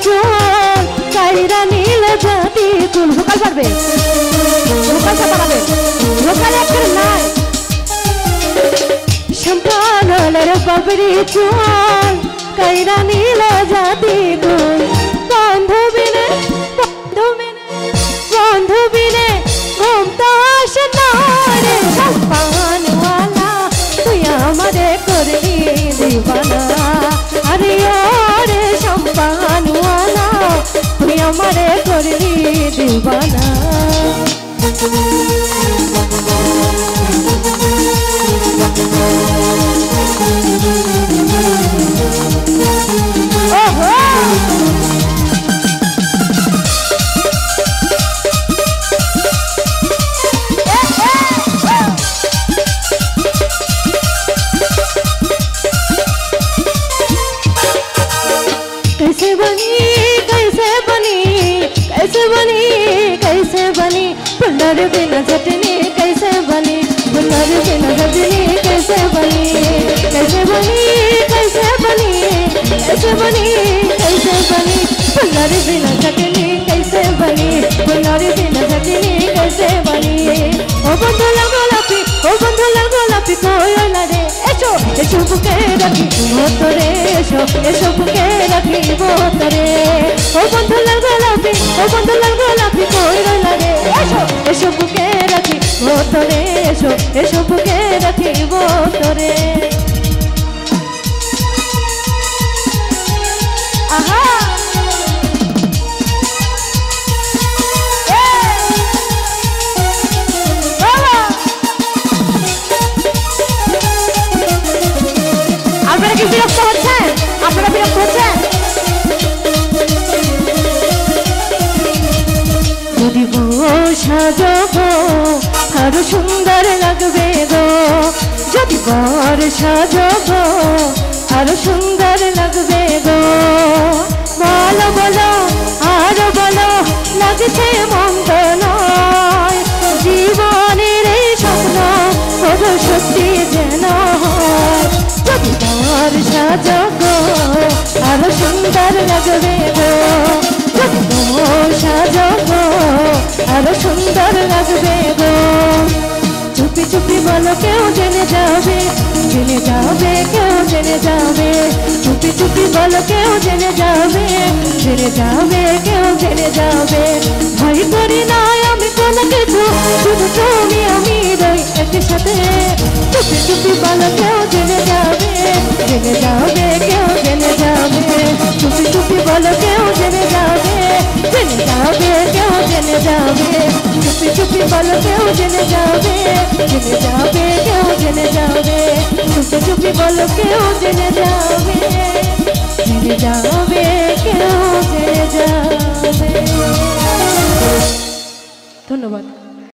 চল কাইরা নীল জাতি কুল ভোকাল পারবে ভোকালটা পারবে ভোকাল একটা নাই সম্পানলের বাবরি চল কাইরা নীল জাতি কুল বান্ধবিনে বান্ধবিনে ঘুমটা আসে না রে সম্পানওয়ালা তুই আমারে করলি দিবানা আরে রে সম্পানওয়ালা তুই আমারে করলি দিবানা कैसे बनी कैसे बनी कैसे बनी कैसे बनी पुलर बिना चटनी कैसे बनी पुलर बिना चटनी कैसे बनी कैसे बनी कैसे बनी कैसे बनी कैसे बनी पुलर बिना चटनी कैसे बनी पुलर बिना चटनी कैसे बनी ओ बंधु लगोलापी ओ बंधु लगोलापी कोयला रे एसो एसो बुके रखी भोतरे एसो बुके रखी भोतरे ओ बंधु लगोलापी कोयला रे एसो एसो बुके रखी भोतरे एसो बुके रखी भोतरे आहा আপনারা কি বিরক্ত হচ্ছেন আপনারা বিরক্ত হচ্ছেন যদি বউ সাজবো আরো সুন্দর লাগবে গো যদি বর সাজবো আরো সুন্দর লাগবে গো বলো বলো আরো বলো লাগছে মন্দ নয় জীবনের এই স্বপ্ন কত সত্যি যেন হয় যদি বর সাজবো আরো সুন্দর লাগবে গো যদি বর সাজবো আরো সুন্দর লাগবে গো চুপি চুপি বলো কেউ জেনে যাবে কেউ জেনে যাবে চুপি চুপি বলো কেউ জেনে যাবে কেউ জেনে যাবে ভয় করি না আমি কোনো কিছু শুধু তুমি আমি রই একসাথে চুপি চুপি বলো কেউ জেনে যাবে কেউ জেনে যাবে চুপি চুপি বলো কেউ জেনে যাবে কেউ জেনে যাবে চুপি চুপি বলো কেউ জেনে যাবে কেউ জেনে যাবে চুপি চুপি বলো কেউ জেনে যাবে কেউ জেনে যাবে ধন্যবাদ।